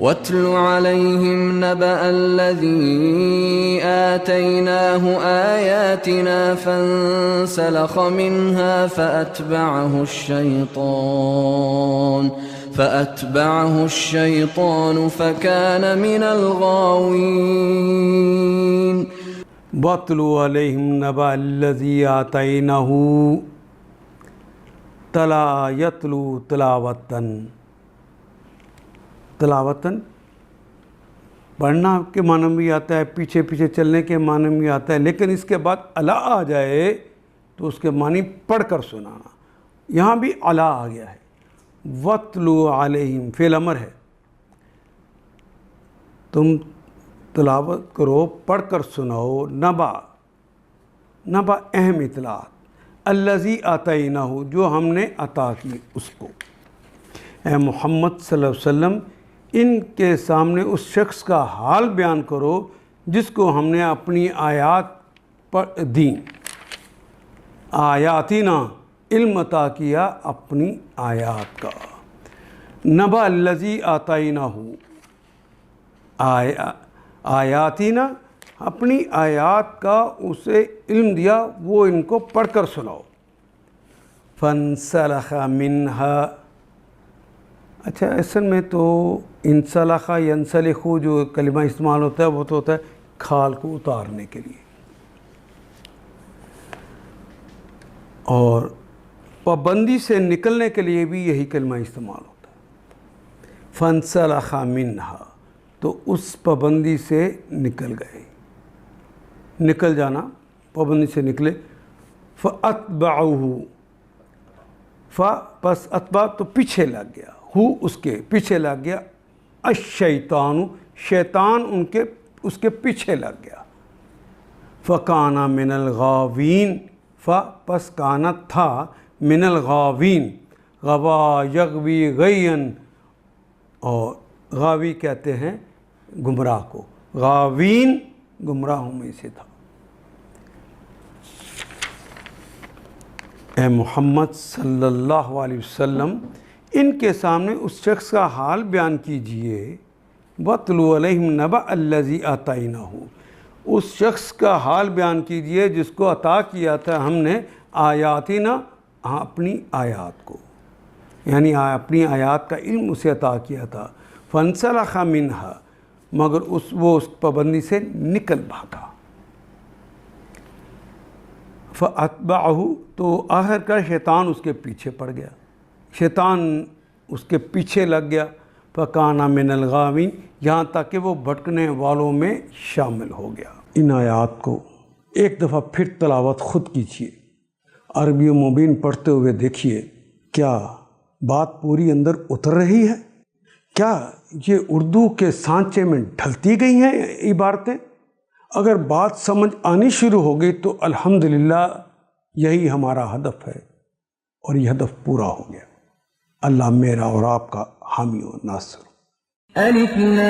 وَاتْلُ عَلَيْهِمْ نَبَأَ الَّذِي آتَيْنَاهُ آيَاتِنَا فَانسَلَخَ مِنْهَا فَأَتْبَعَهُ الشَّيْطَانُ فَكَانَ مِنَ الْغَاوِينَ وَاتْلُ عَلَيْهِمْ نَبَأَ الَّذِي آتَيْنَاهُ تلا یتلو تلاوتاً پڑھنا کے معنی میں بھی آتا ہے، پیچھے پیچھے چلنے کے معنی میں بھی آتا ہے، لیکن اس کے بعد الا آ جائے تو اس کے معنی پڑھ کر سنانا۔ یہاں بھی الا آ گیا ہے۔ وَاتْلُ عَلَيْهِمْ فعل امر ہے، تم تلاوت کرو، پڑھ کر سناؤ، نبا اہم اطلاعات، الذی آتیناہ جو ہم نے عطا کی اس کو۔ اے محمد صلی اللہ علیہ وسلم ان کے سامنے اس شخص کا حال بیان کرو جس کو ہم نے اپنی آیات پر دیں، آیاتنا علم عطا کیا اپنی آیات کا۔ نبا الذی آتیناہ آیاتنا اپنی آیات کا اسے علم دیا، وہ ان کو پڑھ کر سناؤ۔ فانسلخ منہا، اچھا اصل میں تو انسلخ ینسلخ جو کلمہ استعمال ہوتا ہے وہ تو ہوتا ہے کھال کو اتارنے کے لیے، اور پابندی سے نکلنے کے لیے بھی یہی کلمہ استعمال ہوتا ہے۔ فانسلخ منہا تو اس پابندی سے نکل گئے، نکل جانا، پابندی سے نکلے۔ فَأَتْبَعُهُ پس اتبع تو پیچھے لگ گیا، ہو اس کے پیچھے لگ گیا، الشیطان شیطان اس کے پیچھے لگ گیا۔ فَكَانَ مِنَ الْغَاوِينَ پس کانا تھا، من الغاوین غوا یغوی غین، اور غاوی کہتے ہیں گمراہ کو، غاوین گمراہوں میں سے تھا۔ اے محمد صلی اللہ علیہ وسلم ان کے سامنے اس شخص کا حال بیان کیجئے۔ وَاتْلُ عَلَيْهِمْ نَبَأَ الَّذِي آتَيْنَاهُ اس شخص کا حال بیان کیجئے جس کو عطا کیا تھا ہم نے آیاتنا اپنی آیات کو، یعنی اپنی آیات کا علم اسے عطا کیا تھا۔ فَانسَلَخَ مِنْهَا مگر وہ اس پابندی سے نکل بھاگا۔ فَأَتْبَعَهُ تو آخر کا شیطان اس کے پیچھے پڑ گیا، شیطان اس کے پیچھے لگ گیا۔ فَكَانَ مِنَ الْغَاوِينَ یہاں تک کہ وہ بھٹکنے والوں میں شامل ہو گیا۔ ان آیات کو ایک دفعہ پھر تلاوت خود کیجیے، عربی و مبین پڑھتے ہوئے دیکھیے، کیا بات پوری اندر اتر رہی ہے؟ کیا یہ اردو کے سانچے میں ڈھلتی گئی ہیں عبارتیں؟ اگر بات سمجھ آنی شروع ہو گئی تو الحمدللہ یہی ہمارا ہدف ہے، اور یہ ہدف پورا ہو گیا۔ اللہ میرا اور آپ کا حامی و ناصر۔ الف لام